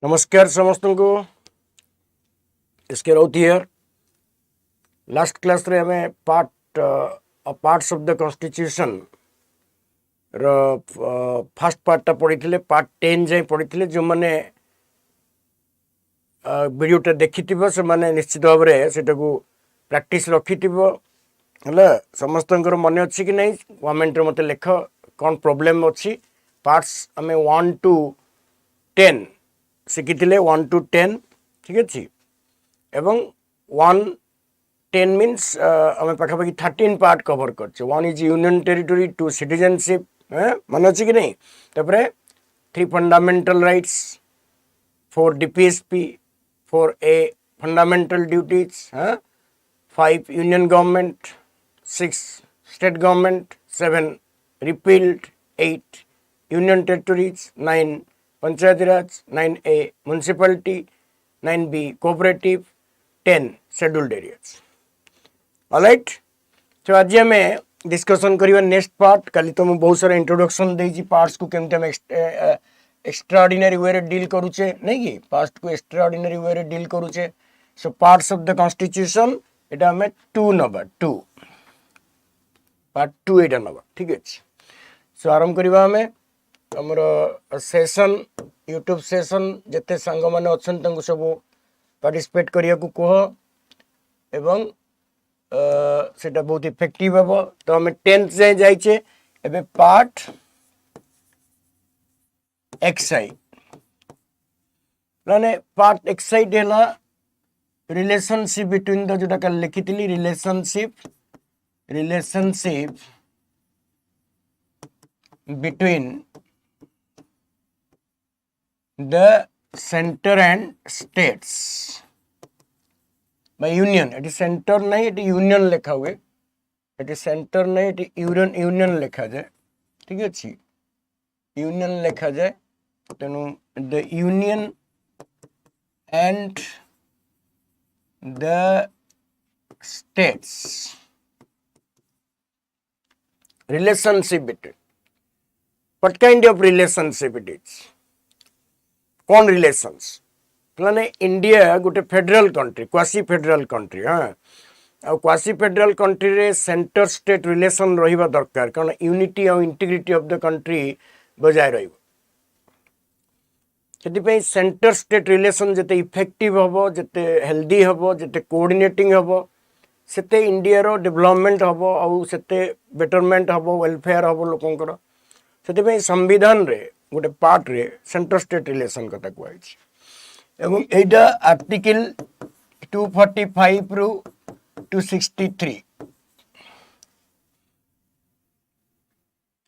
नमस्कार समस्त को इसके राउत हियर लास्ट क्लास रे हमें पार्ट्स ऑफ द कॉन्स्टिट्यूशन रो फर्स्ट पार्ट पढ़ी थे पार्ट 10 जाए पढ़ी थे जो मैंने वीडियोटा देखी से माने निश्चित भाव में से प्रैक्टिस रखी समस्त मन अच्छी कि नहीं कमेंट मत लिख कौन प्रॉब्लम अच्छी पार्ट्स आम 1 to 10 शिखी 1 to 10 ठीक अच्छे एवं 110 मीन्स आम पाखापाखि 13 पार्ट कवर कर 1 इज यूनियन टेरिटोरी 2 सिटीजनशिप मन अच्छे कि नहीं तापर 3 fundamental rights 4 DPSP 4 A fundamental duties 5 union government 6 state government 7 repealed 8 union territories 9 Panchayati Raj 9A municipality 9B cooperative 10 scheduled areas alright. तो आज आम डिस्कसन करवा नेक्स्ट पार्ट काली तो मैं बहुत सारा इंट्रोडक्शन देजी पार्ट्स को केमती आम एक्स्ट्राऑर्डिनरी वे रे डील करूचे नहीं कि पास्ट को एक्स्ट्राऑर्डिनरी वे रे डील करूचे। सो पार्ट्स ऑफ द कॉन्स्टिट्यूशन एटा हमें 2 नंबर 2 पार्ट 2 एटा नंबर ठीक अछि। सो आरंभ करवा हमें हमर सेशन यूट्यूब सेशन जिते सांग मैंने अच्छा सब पार्टिसिपेट करिया को कह एवं सेटा बहुत इफेक्टिव हम तो आम 10th जाए जाइए एबे पार्ट एक्साई माने पार्ट एक्साइड है रिलेशनशिप बिटवीन द जोटा कल लिखी थी relationship between the center and states by union it is center नहीं it union लिखा हुए it is center नहीं it union लिखा जाए ठीक है अच्छी union लिखा जाए तेनु the union and the states relationship between what kind of relationship it is कौन रिलेशंस माने इंडिया गोटे federal country quasi federal country हाँ आ क्वासी फेडरल कंट्री रे सेंटर स्टेट रिलेशन रहिबा दरकार कारण यूनिटी और इंटीग्रिटी ऑफ द कंट्री बजाय रहिबो सेति सेंटर स्टेट रिलेशन जते इफेक्टिव हबो जते हेल्दी हबो जते कोऑर्डिनेटिंग हबो सेते इंडिया रो डेवलपमेंट हबो और सेते बेटरमेंट हबो वेलफेयर हबो लोकंकर सेति संविधान रे गोटे पार्ट रे सेंटर स्टेट रिलेशन कथा कहूँ एटा आर्टिकल 245 रु 263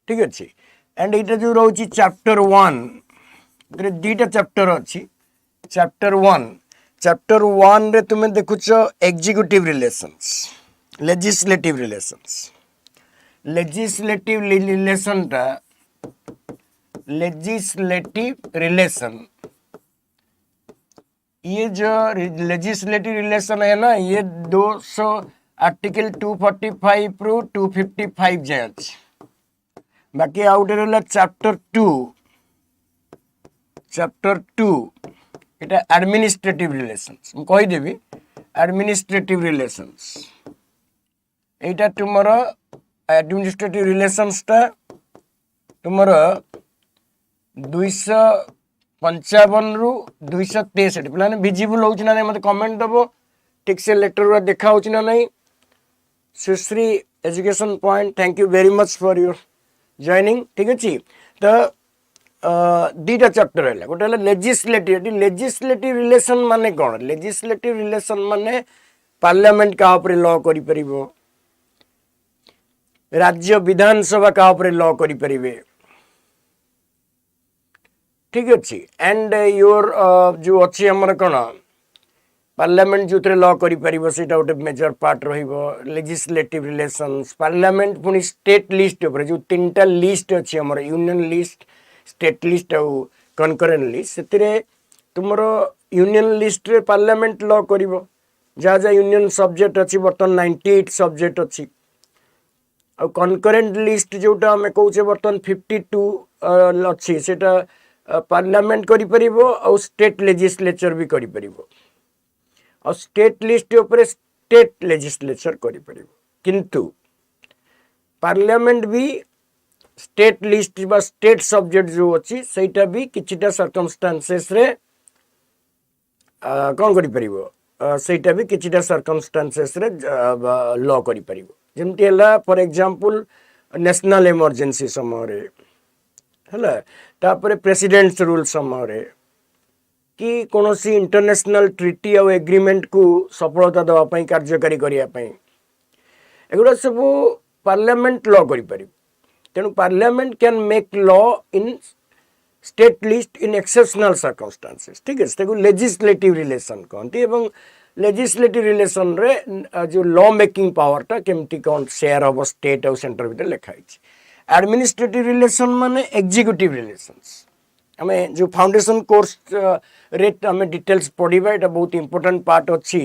ठीक अच्छे एंड एटा जो रोची चैप्टर 1 दुईटा चैप्टर अच्छी चैप्टर 1 रे तुम्हें देखुच एग्जीक्यूटिव रिलेशंस लेजिस्लेटिव रिलेशन टा लेजिस्लेटिव रिलेशन ये जो लेजिस्लेटिव रिलेशन है ना ये 200 आर्टिकल 245 रु 255 जाए अच्छे बाकी आउट रहा चैप्टर 2 इटा एडमिनिस्ट्रेटिव रिलेशंस कहीदेवी एडमिनिस्ट्रेटिव रिलेशंस एटा तुमर एडमिनिस्ट्रेटिव रिलेशंस टा तुमर 255 रु 263 पे विजिबल हो मत कमेंट दबो ठीक से लेटर देखा हो नहीं Sushri education point thank you very much for your joining ठीक अच्छे। तो दुईटा चैप्टर है गोटे लेजिस्लेटिव रिलेशन माने कौन लेजिस्लेटिव रिलेशन माने पार्लियामेंट क्या लॉ करि राज्य विधानसभा क्या लॉ करें ठीक अच्छे एंड योर जो अच्छी आमर कौन पार्लियामेंट जो लॉ करें गोटे major part legislative relations parliament पुणी स्टेट लिस्ट जो 3टा लिस्ट अच्छी आमर यूनियन लिस्ट स्टेट लिस्ट और कनकरेंट लिस्ट से तुमर यूनियन लिस्ट रे पार्लियामेंट लॉ कर जहाँ जहाँ यूनियन सब्जेक्ट अच्छी बर्तमान 98 सब्जेक्ट अच्छी और कनकरेंट लिस्ट जोटा आम कौचे बर्तमान 52 अच्छी से पार्लियामेंट करि परिबो और स्टेट लेजिस्लेचर भी करि परिबो और स्टेट लिस्ट ऊपर स्टेट लेजिस्लेचर करि परिबो किंतु पार्लियामेंट भी स्टेट लिस्ट बा स्टेट सब्जेक्ट जो अछि सेटा भी किछिटा सर्कमस्टेंसेस रे कौन करि परिबो सेटा भी किछिटा सर्कमस्टेंसेस रे लॉ करि परिबो जेमति हला फॉर एग्जांपल नेशनल इमरजेंसी समय रे हला तापर प्रेसिडेंट्स रूल समय रे कि कोनोसी इंटरनेशनल ट्रीटी और एग्रीमेंट को सफलता दवा पई कार्यकारी करिया पई एगुडा सब पार्लियामेंट लॉ करि परिबो तेणु parliament can make law in state list in exceptional circumstances ठीक है लेजिस्लेटिव रिलेशन कहती एवं लेजिस्लेटिव रिलेशन रे जो लॉ मेकिंग पावर टा केमती कौन शेयर हम स्टेट और सेंटर भीतर लिखाई एडमिनिस्ट्रेटिव रिलेशन माने एग्जीक्यूटिव रिलेशंस हमें जो फाउंडेशन कोर्स रे हमें डिटेल्स पढ़ा ये बहुत इंपोर्टेंट पार्ट अच्छी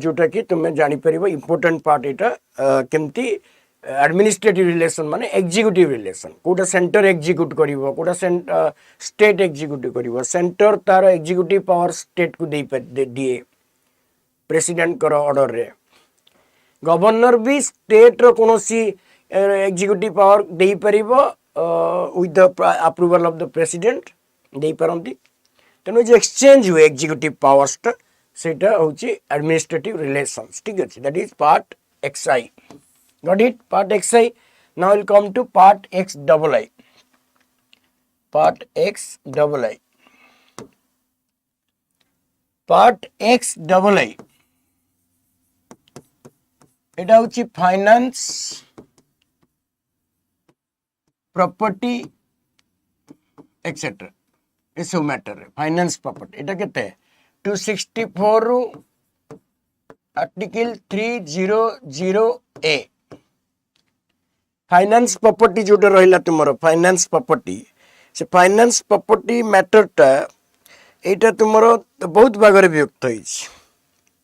जोटा कि तुम्हें जापर इंपोर्टेंट पार्ट यहाँ केमती एडमिनिस्ट्रेटिव रिलेशन माने एग्जीक्यूटिव रिलेशन कोटा सेंटर एग्जीक्यूट करिवो कोटा स्टेट एग्जीक्यूट करिवो सेंटर तार एग्जीक्यूटिव पावर स्टेट को दिए प्रेसिडेंट कर ऑर्डर रे गवर्नर भी स्टेट रो कोनोसी एग्जीक्यूटिव पावर दे परिबो with the approval of the president दे परंती तेनो जे एक्सचेंज हुए एग्जीक्यूटिव पावर्स टा सेटा होची एडमिनिस्ट्रेटिव रिलेशंस ठीक अछि that is part xi got it part xi now we'll come to part xii part xii part xii এটা হচ্ছে ফাইনান্স प्रॉपर्टी एक्सेट्रा ये सब मैटर है फाइनेंस प्रॉपर्टी এটা কেতে 264 रु आर्टिकल 300 ए फाइनेंस प्रॉपर्टी जोटा रहिला तुमरो फाइनेंस प्रॉपर्टी से फाइनेंस प्रॉपर्टी मैटर टा एटा तुमरो बहुत भागरे विभक्त होइछ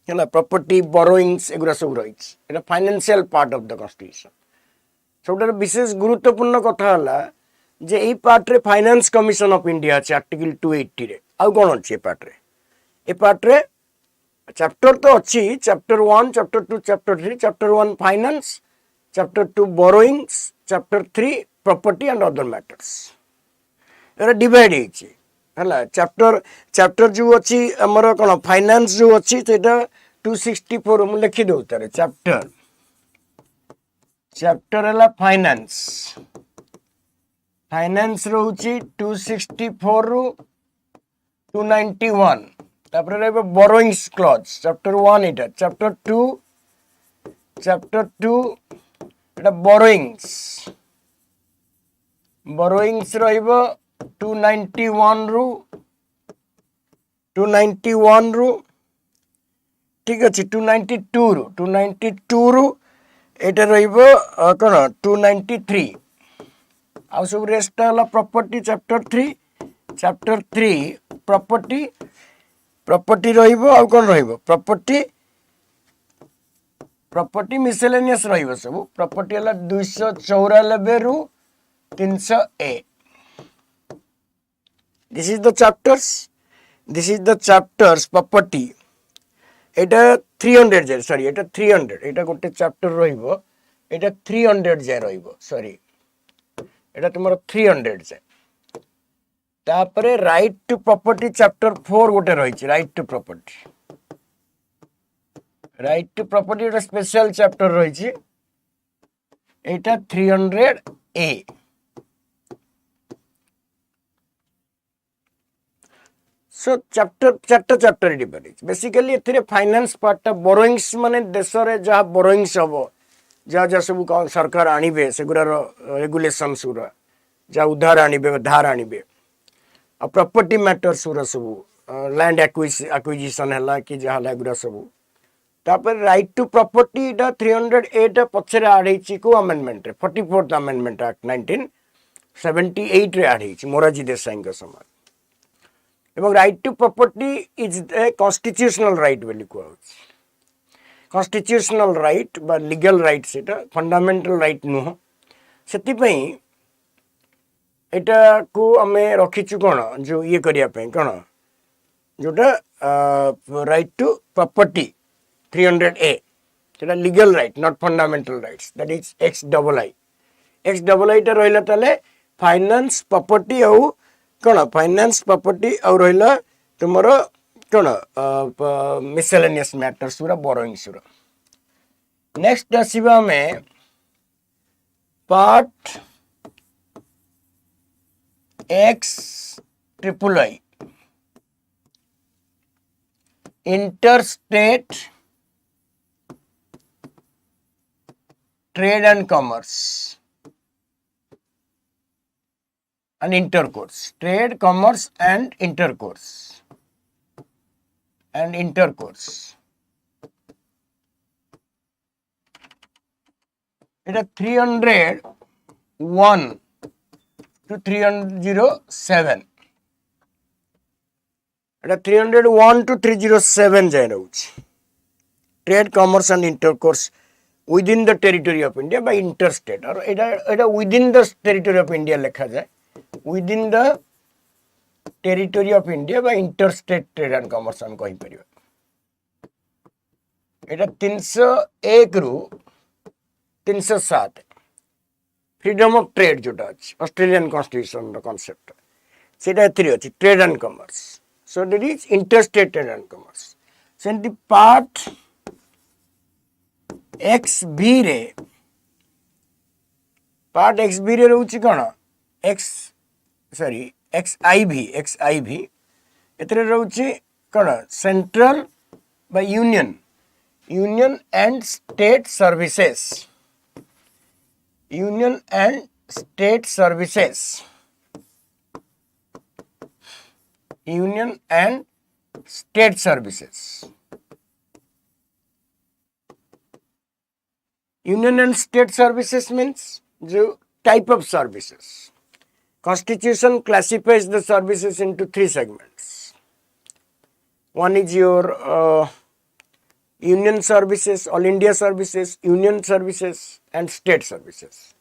हैला प्रॉपर्टी बोरोइंग्स एगुरा सब रहिछ एटा financial part of the constitution सबटा विशेष गुरुत्वपूर्ण कथा हला जे ई पार्ट रे फाइनेंस कमिशन ऑफ इंडिया আছে आर्टिकल 280 रे आ कोन अछि ए पार्ट रे चैप्टर तो अच्छी chapter 1 chapter 2 chapter 3 chapter 1 finance chapter 2 borrowings chapter 3 property and other matters एरा डिवाइड हेछि हला चैप्टर जो अच्छी हमर कोन फाइनेंस जो अच्छी सेटा 264 मु लिखि दउ तारे चैप्टर हला फाइनेंस रहउछि 264 रु 291 तापर रे बोरोइंग्स क्लॉज चैप्टर 1 इटा चैप्टर 2 एटा बोरोइंग्स रहइबो 291 रु ठीक अछि 292 रु एटा रहइबो कोन 293 आ सब रेस्ट हला प्रॉपर्टी चैप्टर 3 प्रॉपर्टी रहिबो आ कोन रहिबो प्रॉपर्टी मिसेलेनियस रहिबो सब प्रॉपर्टी हला 294 रु 300 ए this is the chapters property एटा 300 जे सॉरी एटा 300 एटा गोटे चैप्टर रहिबो एटा 300 जे रहिबो सॉरी एटा तुमरो 300 जे तापरे राइट टू प्रॉपर्टी चैप्टर 4 गोटे रहिछि राइट टू प्रॉपर्टी एटा स्पेशल चैप्टर रहिछि एटा 300 ए सो चैप्टर डिफरेंस बेसिकली एथिरे फाइनेंस पार्ट बोरोइंग्स माने देश रे जहा बोरोइंग्स हबो जहा सब सरकार आनिबे सेगुरा रेगुलेशंस उरा जहा उधार आनिबे धार आनिबे आ प्रॉपर्टी मैटर्स उरा सब लैंड एक्विजिशन हला कि जहा लागुरा सब तापर राइट टू प्रॉपर्टी टा 308 पछरे आढैछि को अमेंडमेंट रे 44th अमेंडमेंट एक्ट 1978 रे आढैछि मोरारजी देसाई के समय एवं right to property is a constitutional right बोली कहउछि कॉन्स्टिट्यूशनल राइट बा लीगल राइट सेटा फंडामेंटल राइट नुह सेति पई एटा को आमे रखिछु कोन जो ये करिया पे कोन जोटा राइट टू प्रॉपर्टी 300A सेटा legal right not fundamental rights that is x double आई टा रहिला ताले फाइनेंस प्रॉपर्टी au कोन फाइनेंस प्रॉपर्टी au रहिला तुमरो कोन मिसेलेनियस मैटर्स पूरा बोरोइंग्स पूरा नेक्स्ट आसीबा में part x triple I interstate trade and commerce and intercourse trade commerce and intercourse it is 301 to 307 এটা 301 to 307 যায় রয়েছে trade commerce and intercourse within the territory of India বা interstate আর এটা within the territory of India লেখা যায় within the territory of India বা interstate trade and commerce আমি কহিপারিবা এটা 301 রু 307 ফ্রিডম অফ ট্রেড যেটা আছে অস্ট্রেলিয়ান কনস্টিটিউশনর কনসেপ্ট সেটা এথিরে আছে trade and commerce so that is interstate trade and commerce so in the part xb re ରହୁଛି କ'ଣ xiv ଏଥିରେ ରହୁଛି କ'ଣ ସେଣ୍ଟ୍ରାଲ ବା union and state services union and state services union and state services means the type of services constitution classifies the services into three segments one is your union services all India services union services and state services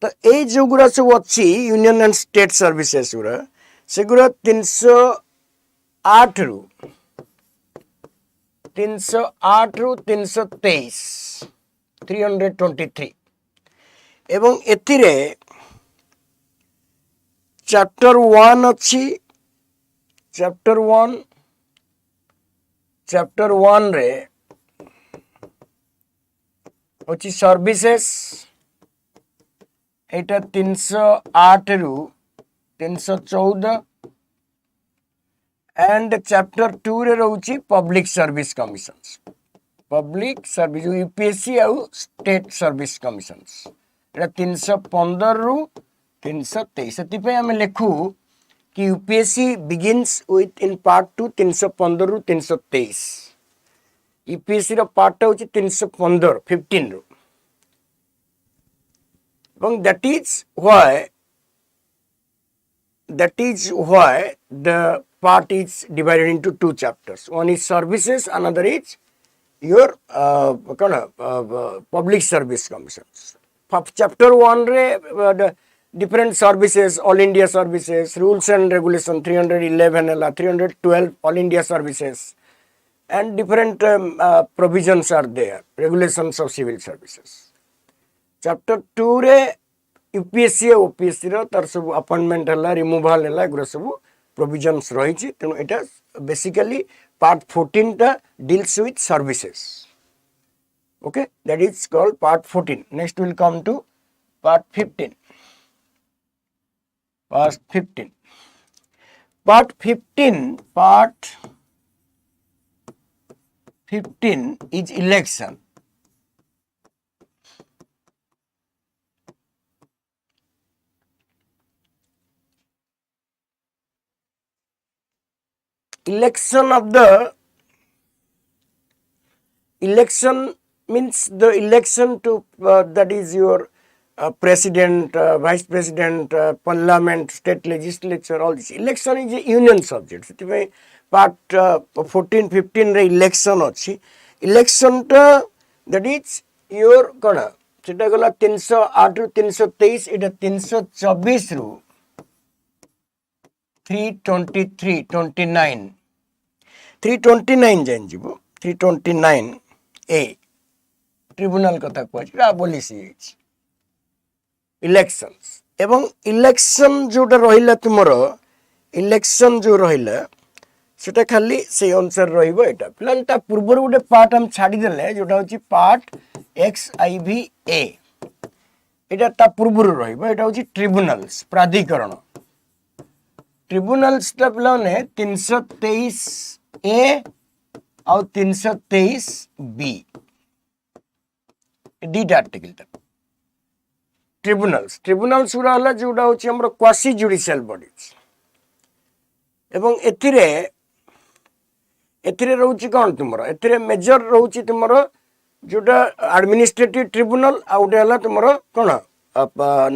तो ए जो गुरा सब अच्छी union and state services गुरा सेगुरा 308 रु 323 323 एवं एथिरे chapter 1 अच्छी चैप्टर 1 रे अच्छी सर्विसेस एटा 308 रु 314 and chapter 2 रे रहउची public service commissions public service UPSC आउ स्टेट सर्विस कमिशंस एटा 315 रु 323 सेति पे हम लिखू कि UPSC begins with in part 2 315 रु 323 यूपीएससी रो पार्ट होची 315 15 रु এবং that is why the part is divided into two chapters one is services another is your public service commissions chapter 1 re different services all India services rules and regulation 311 ela 312 all India services and different provisions are there regulations of civil services chapter 2 रे UPSC OPSC रो तार सब appointment हला removal हला गुरा सब provisions रहिछि तेनु एटा basically part 14 टा deals with services okay that is called part 14 next will come to part 15 part 15 is election election means the election to that is your president vice president parliament state legislature all this election is a union subject ସେଥିପାଇଁ part 14 15 ରେ election ଅଛି election ଟା that is your କଣ সেটা গলা 308 রু 323 এটা 324 রু 323 29 329 जाइन जीव 329 ए ट्रिब्यूनल कथा कहछि अबोलिश इलेक्शंस एवं इलेक्शन जोटा रहिला तुमरो इलेक्शन जो रहिला सेटा खाली से अनुसार रहिबो एटा प्लान ता पूर्व गोटे पार्ट हम छाडी देले जोटा होछि पार्ट XIVA एटा ता पूर्व रहिबो एटा होछि ट्रिब्यूनल्स प्राधिकरण ट्रिब्यूनल्स ता प्लान 323 ए और 323 बी डीटा आर्टिकल ट्रिब्यूनल्स ट्रिब्यूनल्स गुड़ा हला जोड़ा होछि हमर क्वासी जुडिशियल बॉडीज एवं एथिरे एथिरे रहउछि कोन तुमरो एथिरे मेजर रहउछि तुमरो जोटा एडमिनिस्ट्रेटिव ट्रिब्यूनल आउटे हला तुमरो कोन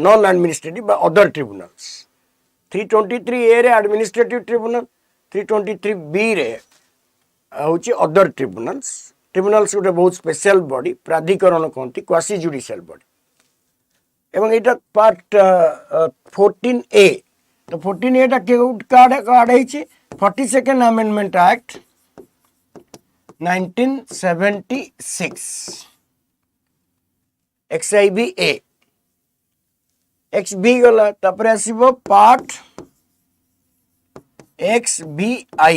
नॉन एडमिनिस्ट्रेटिव बा अदर ट्रिब्यूनल्स 323 ए रे एडमिनिस्ट्रेटिव ट्रिब्यूनल 323 बी रे होछि अदर ट्रिब्यूनल्स ट्रिब्यूनल्स गोटे बहुत स्पेशल बॉडी प्राधिकरण कहती क्वासी जुडिशियल बॉडी एवं एटा पार्ट 14A तो 14A टा कार्ड कार्ड है 42nd amendment act 1976 XIVA XB गला तापर आसीबो पार्ट XBI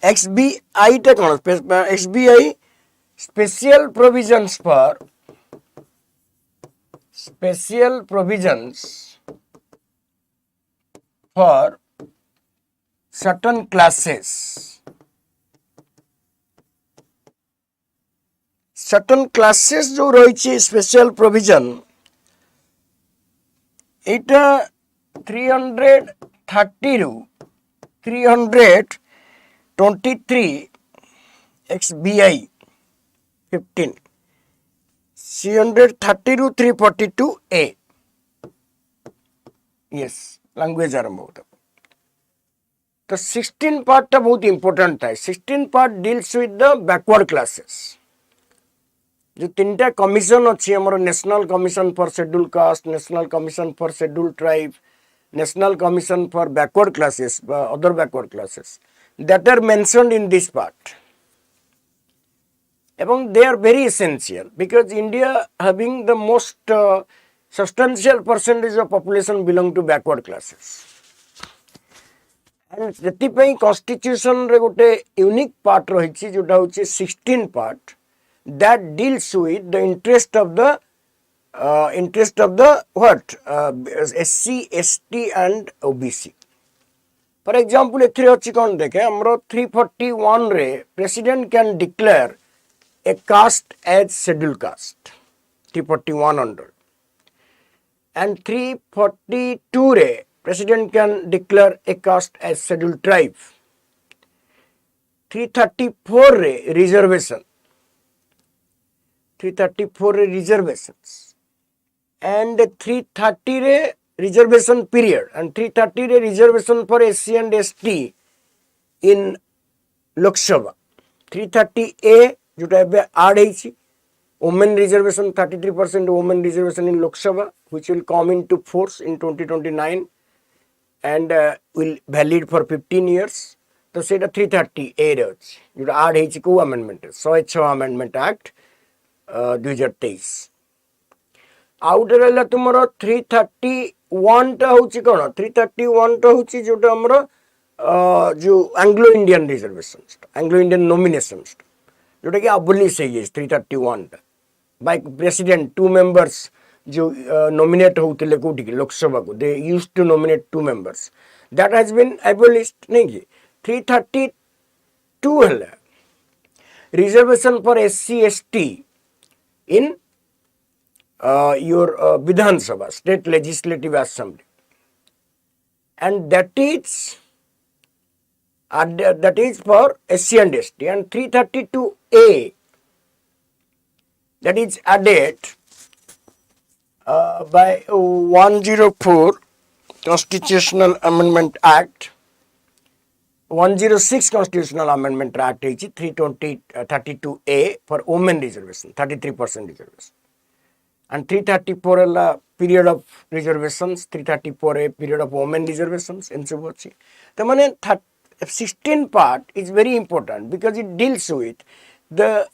XBI टा कोन XBI special provisions for certain classes जो रही स्पेशल प्रोविजन एटा 330 रु 323 XBI 15 330 रु 342 A यस लैंग्वेज आरंभ होता तो 16 पार्ट टा बहुत इंपोर्टेंट था 16 part deals with the backward classes जो तीनटा कमिशन अच्छी हमर national commission for schedule caste national commission for schedule tribe national commission for backward classes other backward classes that are mentioned in this part and they are very essential because India having the most substantial percentage of population belong to backward classes and ସେଥିପାଇଁ constitution रे गोटे unique part रहिछि जोटा होछि 16 part that deals with the interest of the what SC ST and OBC For example, एथिरे अछि कोन देखे हमरो 341 रे president can declare a caste as schedule caste 341 under and 342 रे president can declare a caste as schedule tribe 334 रे reservation 334 रे reservations and 330 रे reservation period and 330 रे reservation for SC and ST in Lok Sabha 330A जोटा एबे add हेछि women reservation 33% women reservation in Lok Sabha which will come into force in 2029 and will valid for 15 years तो सेटा 330A रे अछि जोटा add हेछि को amendment 106 amendment act 2023 out रहला तुमरो 331 टा होछि कोन 331 टा होछि जोटा हमरो जो Anglo Indian reservations Anglo Indian nominations जोटा कि अबोलिश है 331 टा बाय प्रेसिडेंट 2 मेंबर्स जो नॉमिनेट होतिले कोठी लोकसभा को they used to nominate 2 members that has been abolished नहीं कि 332 हला reservation for SC ST in your Vidhan Sabha, State Legislative Assembly, and that is for SC and ST, and 332A that is added by 104 Constitutional Amendment Act 106 constitutional amendment act is 332A for women reservation, 33% reservation. And 334 is the period of reservations, 334A period of women reservations, and so on. The money 16 part is very important because it deals with the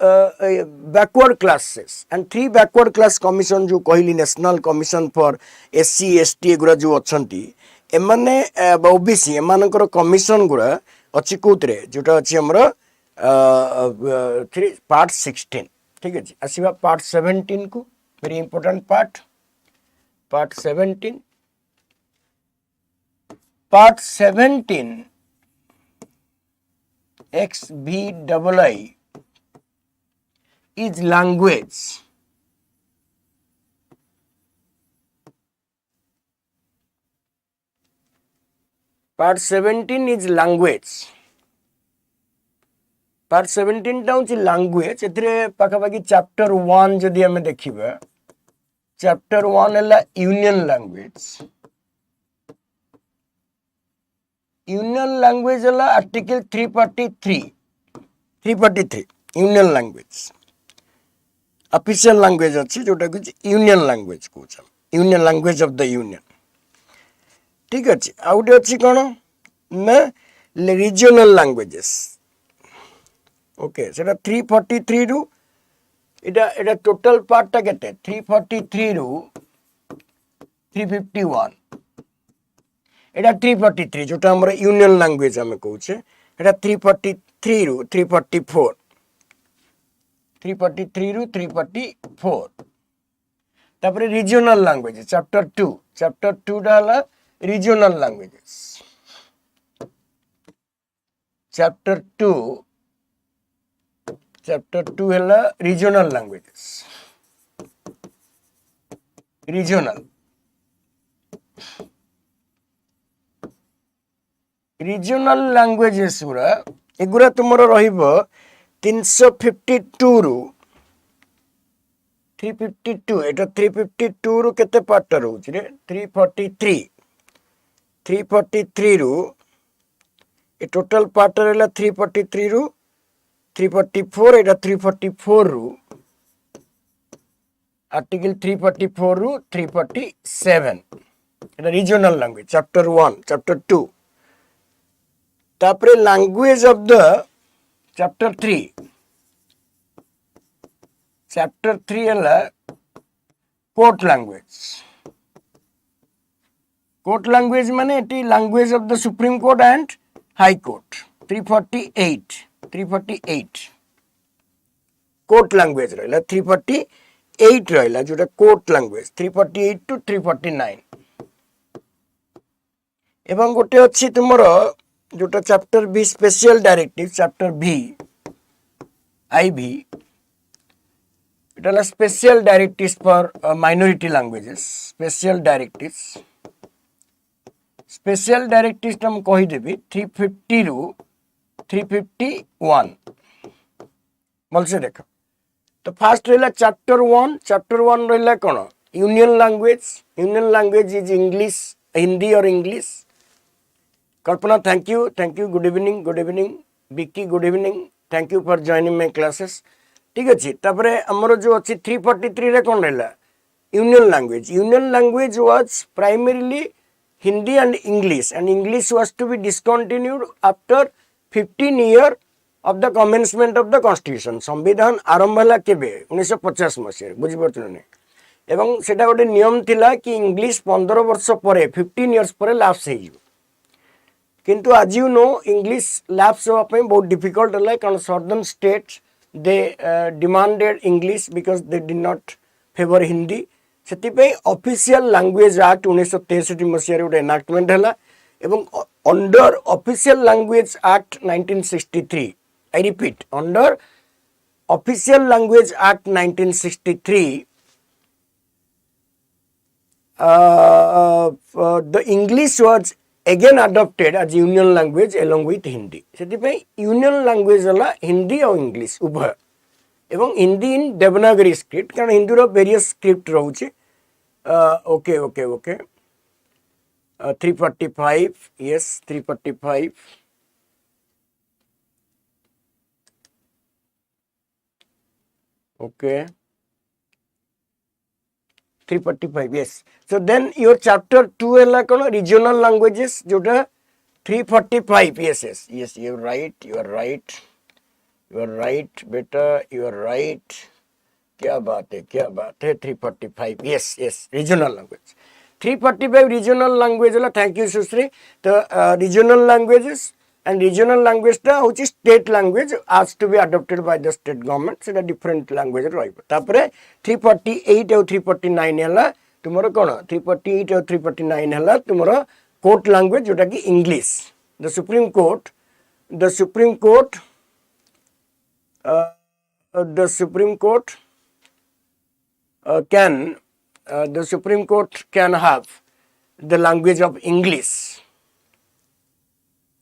backward classes and 3 backward class commission जो कहली national commission for SC ST गुरा जो अच्छंती एमाने OBC एमानकर commission गुरा अच्छी कोतरे जोटा अच्छी हमरा part 16 ठीक है जी आसिबा part 17 को very important part 17 part 17 XVI is language. Part 17 is language. Part 17 टा होची language एथरे पाखापाखी chapter 1 जदि हमें देखिबा chapter 1 है union language. Union language है article 343 union language. Official language अच्छी जोटा कुछ union language कुछ union language of the union. ठीक अच्छी आउटे अच्छी कौन मैं regional languages. Okay, सेटा 343 रू इटा total part टा केते 343 रू 351 इटा 343 जोटा हमरा union language हमें कहूचे इटा 343 रू 344 343 रू 344 तापरे regional languages chapter 2 डाला regional languages chapter 2 है regional languages regional languages गुरा एगुरा तुमरो रहिबो 352 रू 352 एटा 352 रू केते पार्ट रहउछि रे 343 रू ए टोटल पार्ट रहला 343 रू 344 एटा 344 रू आर्टिकल 344 रू 347 एटा रीजनल लैंग्वेज चैप्टर 1 चैप्टर 2 तापरे लैंग्वेज ऑफ द चैप्टर 3 है कोर्ट लैंग्वेज माने it language of the supreme court and high court 348 court language रहला 348 रहला जोटा कोर्ट लैंग्वेज 348 टू 349 एवं गोटे अच्छी तुमरो जोटा chapter B special directive chapter B IV इटा special directives for minority languages special directives हम कहि देबी 350 रू 351 बोलसे देखो तो फास्ट रहला चैप्टर 1 रहला कोन union language is English Hindi और English Kalpana thank you good evening Vicky good evening thank you for joining my classes ठीक अच्छे तापरे हमरो जो अच्छी 343 रे कोन रहला union language was primarily Hindi and English was to be discontinued after 15 year of the commencement of the constitution संविधान आरंभ हला केबे 1950 मसिया बुझि परतुने एवं सेटा गोटे नियम थिला कि इंग्लिश 15 वर्ष परे 15 इयर्स परे लैप्स हे जिवो किंतु आज यू नो इंग्लिश लैप्स होवा पय बहुत डिफिकल्ट हला कारण southern states they demanded English because they did not favor Hindi सेति पे ऑफिशियल लैंग्वेज एक्ट 1963 मसिया रे एनाक्टमेंट हला एवं under official language act 1963 I repeat under official language act 1963 the English was again adopted as union language along with Hindi सेति पे union language हला हिंदी और English उभय एवं हिंदी इन देवनागरी स्क्रिप्ट कारण हिंदी रो various script रहउचे okay 345 yes 345 Okay. 345, yes. So then your chapter 2 है कौन regional languages जोटा 345, yes, you are right, बेटा, you are right. क्या बात है 345, yes, regional language. 345 regional language है, thank you सुश्री. तो regional languages and regional language टा which is state language has to be adopted by the state government. So different language ରହିବ. तापरे 348 और 349 है तुमरो कौन 348 और 349 है तुमरो court language जोटा कि English. The Supreme Court can have the language of English.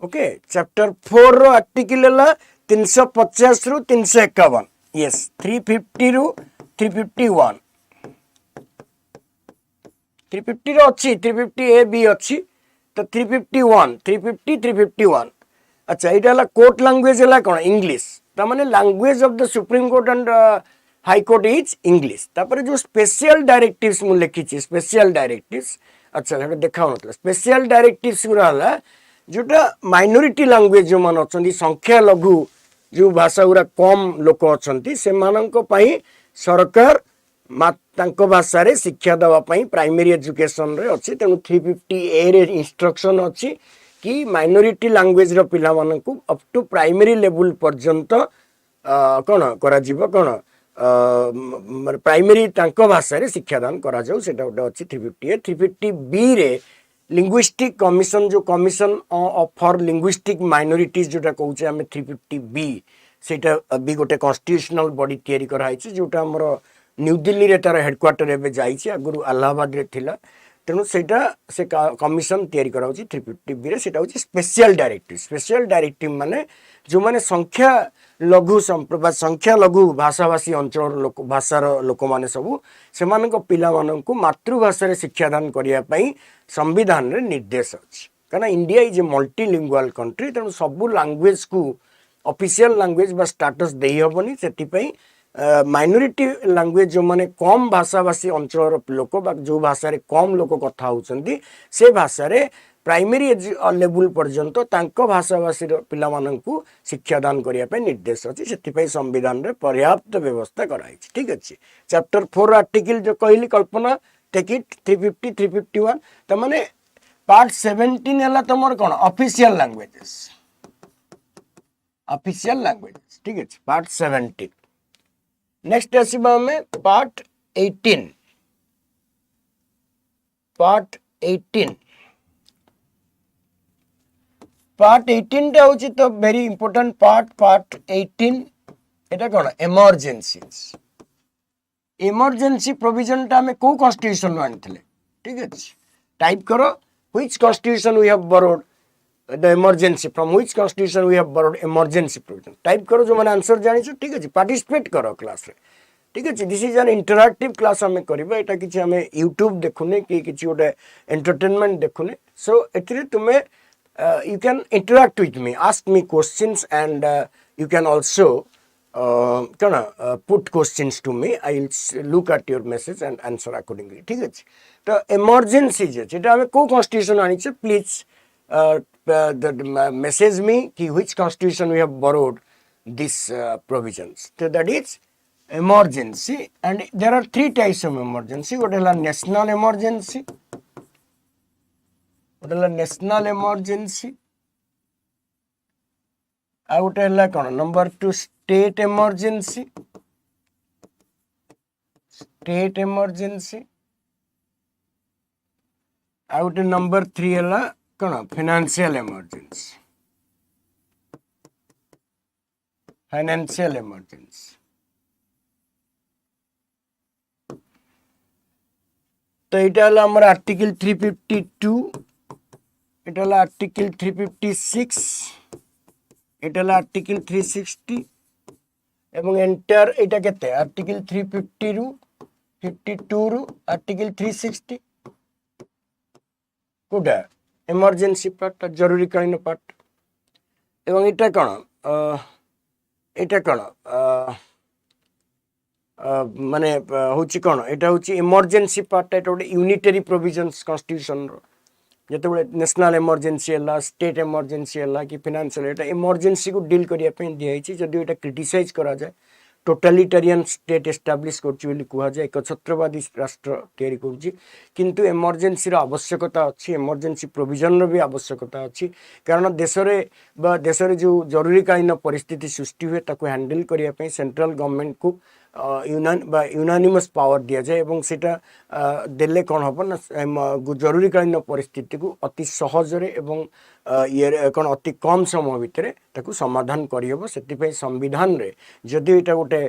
Okay, chapter 4 row article है 350 रु 351. Yes, 350 रु 351. 350 रो अच्छी 350 ए बी अच्छी तो 351 350 351. अच्छा इटा ला कोर्ट लैंग्वेज है कौन इंग्लिश ता माने language of the supreme court and high court is English. तापर जो स्पेशल डायरेक्टिव्स मु लिखी छी स्पेशल डायरेक्टिव्स. अच्छा हेटा देखाउ नतला स्पेशल डायरेक्टिव्स गुरा जोटा माइनॉरिटी लैंग्वेज जो मान अछंती संख्या लघु जो भाषा गुरा कम लोक अछंती से माननको पई सरकार तांको भाषा रे शिक्षा दवा पई प्राइमरी एजुकेशन रे अछि. तेनु 350 ए रे इंस्ट्रक्शन अछि कि माइनॉरिटी लैंग्वेज रो पिला माननको अप टू प्राइमरी लेवल पर्यंत कोन करा जीव कोन प्राइमरी तांको भाषा रे शिक्षादान करा जाऊ. सेटा ओटा अछि 350 ए. 350 बी रे लिंग्विस्टिक कमिशन जो कमिशन फॉर लिंग्विस्टिक माइनॉरिटीज जोटा कहूचे आम 350 बी सेटा भी गोटे कॉन्स्टिट्यूशनल बॉडी तैयारी कराई जोटा हमर न्यू दिल्ली रे तार हेडक्वार्टर एबे जाईछि आगुरु इलाहाबाद रे थिला. तेणु सेटा से कमिशन तैयारी कराउछि 350 बी रे. सेटा होछि स्पेशल डायरेक्टिव माने जो माने संख्या लघु भाषाभाषी अंचल लोक भाषार लोक माने सबु सेमानक पिला माननकु मातृभाषा रे शिक्षादान करिया पई संविधान रे निर्देश अछि. काना India is a multilingual country. तेणु सबु लैंग्वेज को ऑफिशियल लैंग्वेज बा स्टेटस देई हबनी. सेति पई माइनॉरिटी लैंग्वेज जो माने कम भाषाभाषी अंचल लोक बा जो भाषा रे कम लोक कथा होउछंती से भाषा रे प्राइमरी लेवल पर्यंत तांको भाषाभाषी पिला माननकु शिक्षादान करिया पे निर्देश अछि. सेति पई संविधान रे पर्याप्त व्यवस्था कराई. ठीक अछि. चैप्टर 4 आर्टिकल जो कहली कल्पना टेक इट 350 351 त माने पार्ट 17 हला तमर कोन ऑफिशियल लैंग्वेजेस. ठीक अछि पार्ट 17. नेक्स्ट आसीबा में पार्ट 18. पार्ट 18 टा होची तो वेरी इंपोर्टेंट पार्ट 18 एटा कोन इमरजेंसी प्रोविजन टा में को कॉन्स्टिट्यूशन आनिथिले. ठीक अछि टाइप करो which constitution we have borrowed the emergency from which constitution we have borrowed emergency provision. Type करो जो माने आंसर जानि छ. ठीक अछि पार्टिसिपेट करो क्लास रे. ठीक अछि this is an interactive class हमें करबा. एटा किछि हमें YouTube देखुने कि किछि ओटे एंटरटेनमेंट देखुने. सो एथिरे तुमे you can interact with me, ask me questions, and you can also put questions to me. I will look at your message and answer accordingly. ठीक है. तो emergency जेटा हमें को constitution आनी चाहिए please message me कि which constitution we have borrowed these provisions. So that is emergency, and there are 3 types of emergency. What is national emergency? National emergency out है कौन number 2 state emergency out number 3 है कौन financial emergency. तो यहाँ हमार article 352 এটা হলো article 356 এটা হলো আর্টিকেল 360 এবং এন্টার এটা কেতে আর্টিকেল 350 রু 52 রু আর্টিকেল 360 কোটা ইমার্জেন্সি পার্ট জরুরীকালীন পার্ট এবং এটা কোন माने होची कोन एटा होची इमरजेंसी पार्ट एटा गोटे यूनिटरी प्रोविजन्स कॉन्स्टिट्यूशन रो जेतेबेले नेशनल इमरजेंसी है स्टेट इमरजेंसी है कि फाइनेंशियल एटा इमरजेंसी को डील करिया पे दिया जदि एटा क्रिटिसाइज करा जाए टोटालिटेरियन स्टेट एस्टाब्लिश कर कह जाए एकछत्रवादी राष्ट्र तैयारी करुच्ची किंतु इमरजेंसी आवश्यकता अच्छी इमरजेंसी प्रोविजन भी आवश्यकता अच्छी कारण देश में देश में जो जरूरीकालीन परिस्थिति सृष्टि हुए ताको हैंडल करने सेंट्रल गवर्नमेंट को यूनानिमस पावर दि जाए और सेटा देले कौन हम ना जरूरीकालीन परिस्थिति को अति सहजरे एवं ये कौन अति कम समय भितर ताकू समाधान करहब से संविधान रे जदि यहाँ गोटे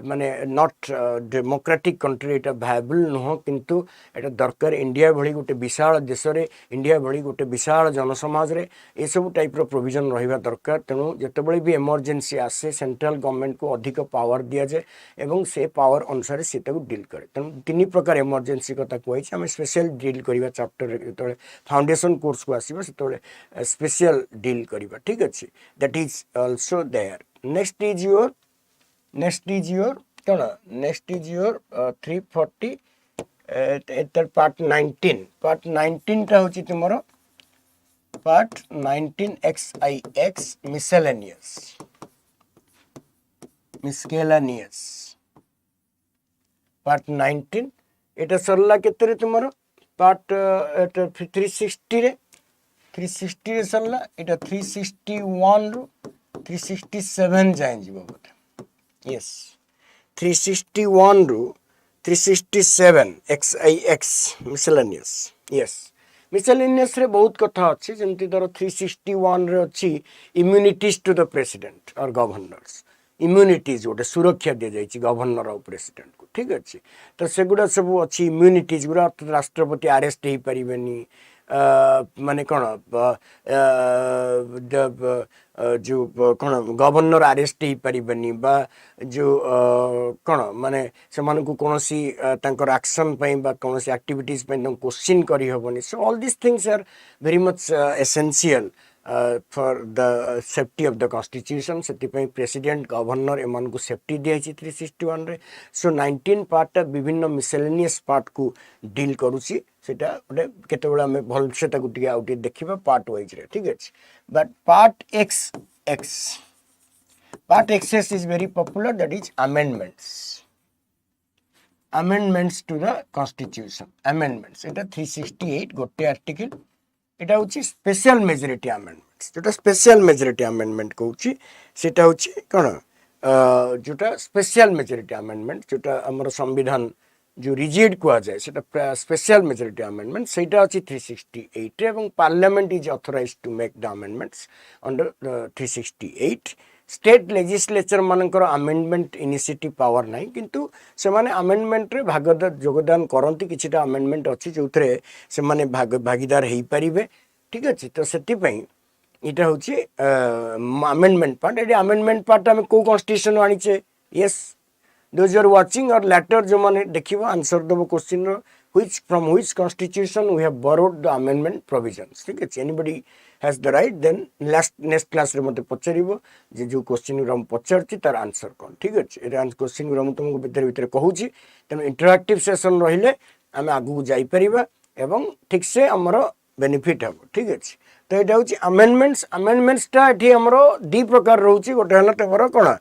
माने नॉट डेमोक्रेटिक कंट्री यहाँ भायबल नुह किंतु यहाँ दरकार इंडिया भली गोटे विशाल देश रे इंडिया भली गोटे विशाल जनसमाज रे ये सब टाइप रो प्रोविजन रहिबा दरकार तेणु जितेबाला भी इमरजेंसी आसे सेंट्रल गवर्नमेंट को अधिक पावर दि जाए एवं से पावर अनुसार से डील करे तेणु तीन प्रकार इमरजेंसी कथा कही आम स्पेशल डील करवा चैप्टर जो फाउंडेशन कोर्स को आसो से स्पेशल डील करवा ठीक अच्छे that is also there next is your कौन नेक्स्ट इज योर 340 पार्ट 19 टा होची तुमरो पार्ट 19 XIX मिसकेलानियस पार्ट 19 एटा सरला केतरे तुमरो पार्ट 360 रे 360 रे सरला एटा 361 रो 367 जाय जीवो बोले यस 361 रो 367 XIX मिसलेनियस यस मिसलेनियस रे बहुत कथा अच्छी जमती धर 361 रे अच्छी इम्यूनिटीज टू द प्रेसिडेंट और गवर्नर्स इम्यूनिटीज गोटे सुरक्षा दी जाइए गवर्नर और प्रेसिडेंट को ठीक अच्छे तो सेगुड़ा सब अच्छी इम्यूनिटीज गुड़ा राष्ट्रपति अरेस्ट हो पारे माने कौन जो कौन गवर्नर अरेस्ट हो पारे बा जो कौन माने से कौन एक्शन कौन एक्टिविटीज क्वेश्चन करहबनी so all this things are very much essential for the safety of the constitution से प्रेसिडेंट गवर्नर एम को सेफ्टी दिखाई 361 रे सो 19 पार्ट विभिन्न मिसेलेनियस पार्ट को डील करुच्ची सेटा गोटे केतबेला आम भल से आउटे देखा पार्ट वाइज रे ठीक अच्छे but part x is very popular that is amendments to the constitution amendments एटा 368 गोटे आर्टिकल एटा होची स्पेशल मेजॉरिटी अमेंडमेंट्स जोटा स्पेशल मेजॉरिटी अमेंडमेंट कहूची सेटा होची कोन जोटा स्पेशल मेजॉरिटी अमेंडमेंट जोटा हमर संविधान जो रिजिड कहा जाए सेटा स्पेशल मेजॉरिटी अमेंडमेंट सेटा होची 368 एवं parliament is authorized to make the amendments under 368 state legislature मानकर अमेंडमेंट इनिशिएटिव पावर नहीं किंतु से माने अमेंडमेंट रे योगदान करती किछिटा अमेंडमेंट अच्छी जो से माने भागीदार हो पारे ठीक अच्छे तो से इटा हूँ अमेंडमेंट पार्ट ये अमेंडमेंट पार्ट आम कौ कन्स्टिट्यूशन आनीचे यस दोज आर वाचिंग और लैटर जो मैंने देखो आंसर दब question from which constitution we have borrowed the amendment provisions ठीक है anybody has the right then next class रे मते पचारिबो जे जो क्वेश्चन गुरा पचारछि तार आंसर कोन ठीक अछि ए क्वेश्चन गुरा तुमको भीतर कहूछि तेन इंटरैक्टिव सेशन रहिले आमे आगु जाई परिबा एवं ठीक से हमरो बेनिफिट हबो ठीक अछि तो एटा होछि अमेंडमेंट्स टा एठी हमरो दी प्रकार रहउछि गोटे हला तमरो कोन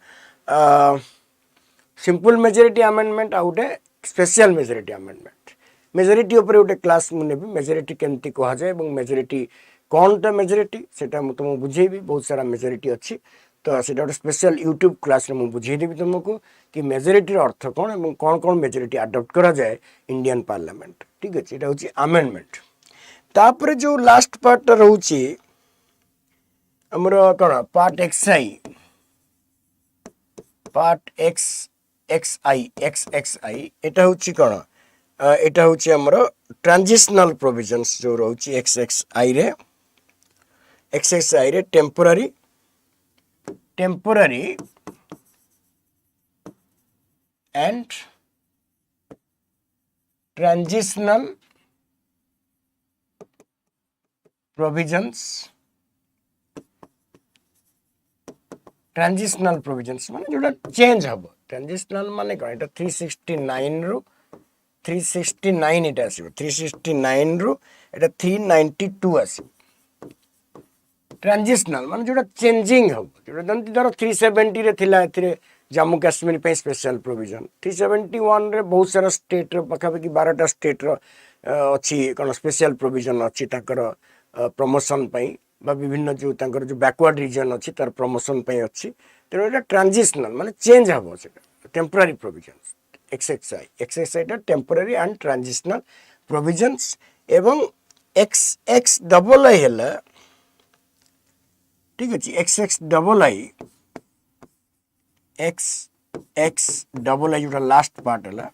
सिंपल मेजॉरिटी अमेंडमेंट आउटे स्पेशल मेजॉरिटी अमेंडमेंट मेजॉरिटी ऊपर गोटे क्लास मुने भी मेजॉरिटी केमती कहा जाए एवं मेजॉरिटी कौन टा मेजॉरिटी सेटा मु तुमको बुझेबी बहुत सारा मेजॉरिटी अच्छी तो सेटा गोटे स्पेशल यूट्यूब क्लास रे मु बुझेदेबी तुमको कि मेजॉरिटी अर्थ कौन एवं कौन कौन मेजॉरिटी अडॉप्ट करा जाए इंडियन पार्लियामेंट ठीक है एटा होची अमेंडमेंट तापर जो लास्ट पार्ट रहउची हमरो कौन पार्ट XI एटा होची कौन एटा होची हमरो ट्रांजिशनल प्रोविजन्स जो रहउची XXI रे टेम्पोररी एंड ट्रांजिशनल प्रोविजन्स माने जोटा चेंज हम ट्रांजिशनल माने कौन एटा 369 रु 369 एटा आसीबो 369 रु एटा 392 आसीबो ट्रांजिशनल माने जोटा चेंजिंग हो जोटा जंती धर 370 रे थिला एथिरे जम्मू काश्मीर पे स्पेशल प्रोविजन 371 रे बहुत सारा स्टेट रो पखापखि 12टा स्टेट रो अच्छी कौन स्पेशल प्रोविजन अच्छी ताकर प्रमोशन पई बा विभिन्न जो ताकर जो बैकवर्ड रीजन अच्छी तार प्रमोशन पई अच्छी तेरो एटा ट्रांजिशनल माने चेंज हबो सेटा टेम्पररी प्रोविजंस एक्सएसआई टा टेम्पररी एंड ट्रांजिशनल प्रोविजंस एवं एक्स डबल आई हैला ठीक अछि एक्स डबल आई जोटा लास्ट पार्ट है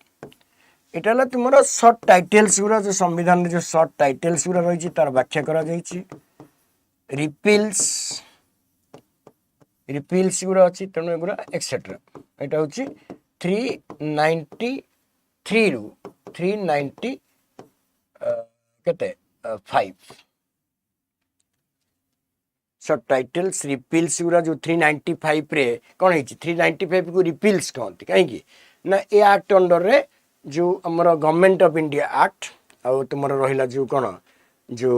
एटा ला तुमरा शॉर्ट टाइटल्स गुरा जो संविधान में जो शॉर्ट टाइटल्स गुरा रही तार व्याख्या करा जाइछि रिपील्स गुरा अछि तनो एगुरा एक्सेट्रा एटा होछि 393 रु 390 केते 5 शॉर्ट टाइटल्स रिपील्स गुरा जो 395 रे कोन हिची 395 को रिपील्स कहंती काहे कि ना ए एक्ट अंडर रे जो हमर गवर्नमेंट ऑफ इंडिया एक्ट आ तुमर रहिला जो कोन जो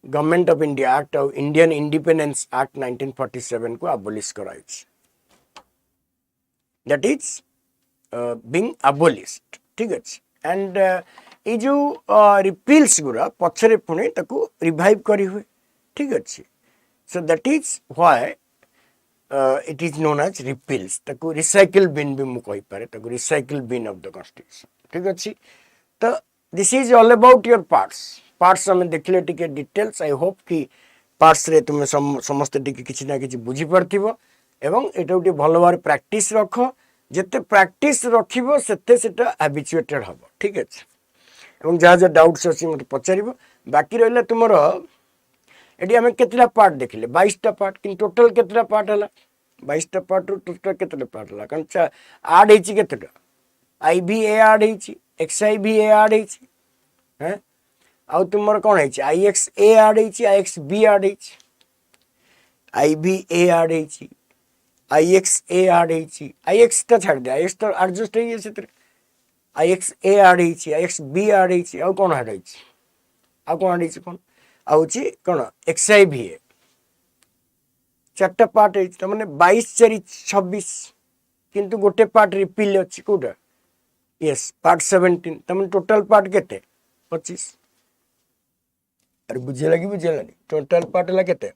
गवर्नमेंट ऑफ इंडिया एक्ट और इंडियन इंडिपेंडेंस एक्ट 1947 को अबॉलिश कराइछ दैट इज बीइंग अबॉलिश्ड ठीक अछि एंड ए जो रिपील्स गुरा पछरे पुणे ताको रिवाइव करी हुए ठीक अछि so that is why it is known as repeals ताको रिसाइकल बिन भी मु कहि पारे ताको recycle bin of the constitution ठीक अछि तो this is all about your parts हमें देखले टिके डिटेल्स आई होप कि पार्ट्स रे तुम समस्त टिके किछि ना किछि बुझी परथिबो एवं एटा उटे भलो बार प्रैक्टिस रखो जते प्रैक्टिस रखिबो सेते सेटा हैबिचुएटेड हबो ठीक अछि एवं जा डाउट्स अछि मते पचारिबो बाकी रहले तुमरो एडी हमें केतला पार्ट देखले 22टा पार्ट कि टोटल केतला पार्ट हला 22टा पार्ट टोटल केतला पार्ट हला कंचा ऐड हेची केतटा आईबीए ऐड हेची एक्सआईबीए ऐड हेची हैं आ तुमर कोन हेची आईएक्सए ऐड हेची आईएक्सबी ऐड हेची आईबीए ऐड हेची आईएक्सए ऐड हेची आईएक्स ता छाड़ दे आईएक्स तो एडजस्ट हे सेतरे आईएक्सए ऐड हेची आईएक्सबी ऐड हेची आ कोन ऐड हेची आ कोन ऐड हेची कोन आउची कोन एक्सआईबीए चारटा पार्ट है त माने 22 4 26 किंतु गोटे पार्ट रिपील अछि कोडा यस पार्ट 17 त माने टोटल पार्ट केते 25 अरे बुझेला टोटल पार्ट ला केते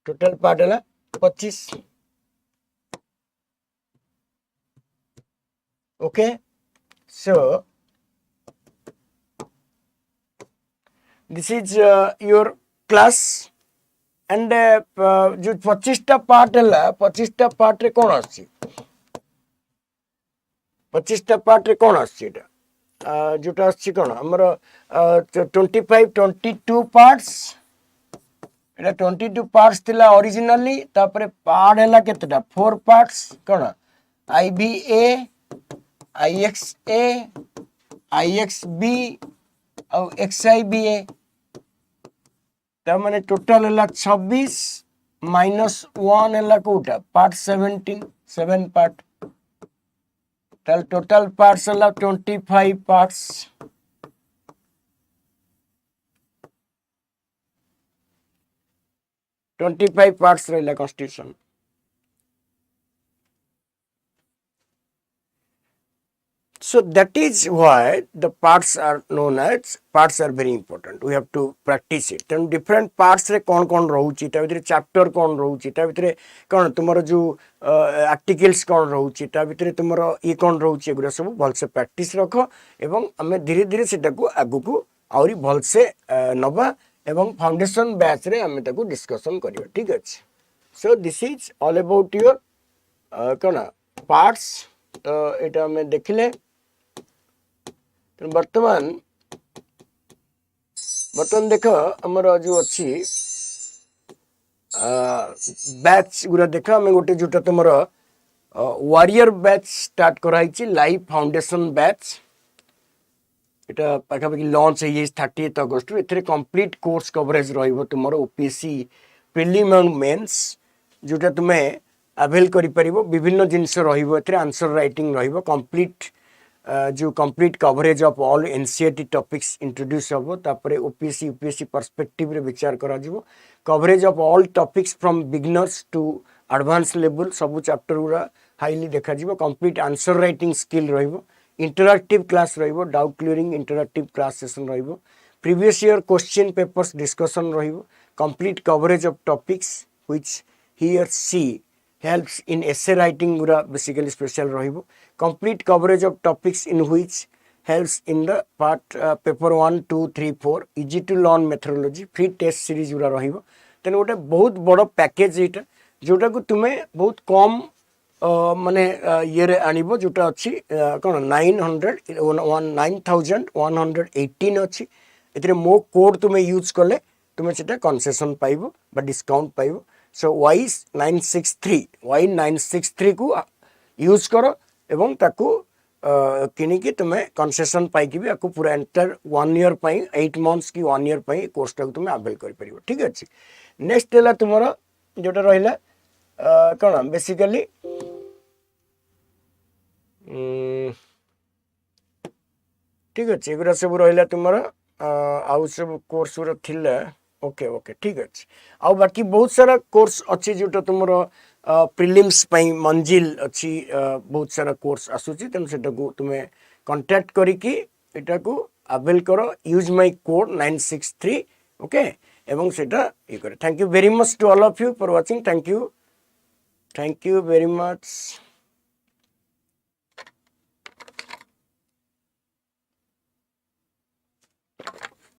टोटल पार्ट ला 25 okay so this is your class and जो 25टा पार्ट है 25टा पार्ट रे कोन आछि 25टा पार्ट रे कोन आछि एटा जोटा आछि कोन हमर 25 22 पार्ट्स एटा 22 पार्ट्स थिला ओरिजिनली तापरे पार्ट हैला केतटा 4 पार्ट्स कोन आईबीए आईएक्सए आईएक्सबी और एक्सआईबीए माने टोटल है 26 -1 है कोटा पार्ट 17 7 पार्ट तल टोटल पार्ट्स है 25 पार्ट्स रहिला constitution So that is why the parts are known as parts are very important. We have to practice it. Then different parts रे कौन रहउची ता भितरे चैप्टर कौन रहउची ता भितरे कौन तुमरो जो आर्टिकल्स कौन रहउची ता भितरे तुमरो ई कौन रहउची एगुरा सब भल से प्रैक्टिस रखो एवं हमें धीरे धीरे सेटा को आगु को आउरी भल से नबा एवं फाउंडेशन बैच रे हमें ताको डिस्कशन करियो ठीक अछि so this is all about your कौन पार्ट्स तो एटा हमें देखले वर्तमान देख हमर जो अच्छी बैच गुरा देख हमें गोटे जोटा तुमर वारियर बैच स्टार्ट कराई लाइव फाउंडेशन बैच एटा पाखापाखि लॉन्च है 30 अगस्त एथरे कंप्लीट कोर्स कवरेज रहिबो तुमर ओपीएससी प्रिलिम एंड मेंस जोटा तुम्हें अवेल करि परिबो विभिन्न जिंस रहिबो एथरे आंसर राइटिंग रहिबो कंप्लीट जो complete coverage of all NCERT topics introduce हबो तापरे ओपीएससी यूपीएससी पर्सपेक्टिव रे विचार करा जिवो coverage of all topics from beginners to advance level सब चैप्टर गुरा हाईली देखा जिवो कंप्लीट आंसर राइटिंग स्किल रहिबो इंटरैक्टिव क्लास रहिबो doubt clearing interactive class session रहिबो previous year question papers discussion रहिबो complete coverage of topics which he or she helps in essay writing gura basically special rahibo complete coverage of topics in which helps in the part paper 1 2 3 4 easy to learn methodology free test series gura rahibo then gote bahut bodo package eta jota ku tume bahut kom माने ये रे आनिबो जोटा अछि कोन 9118 अछि एतरे मो code तुमे use करले तुमे सेटा कंसेशन पाइबो बा डिस्काउंट पाइबो सो y963 को यूज करो एवं ताकू किनिकी तुमे कंसेशन पाइकी भी आकु पूरा एंटर 1 ईयर पाई 8 मंथ्स की 1 ईयर पाई कोर्स टाकू तुमे अवेल कर परिबो ठीक अछि नेक्स्ट हैला तुमरो जोटा रहिला कोन बेसिकली ठीक अच्छे एगुरा सब रहिला तुमरो आउ सब कोर्स गुरा थिला ओके ओके ठीक अच्छे आउ बाकी बहुत सारा कोर्स अच्छी जोटा तुमरो प्रिलिम्स पाई मंजिल अच्छी बहुत सारा कोर्स आसुची तेम सेटा को तुमे कांटेक्ट करिकी एटा को अवेल करो यूज माय कोड 963 ओके एवं सेटा ये करे thank you very much to all of you for watching thank you very much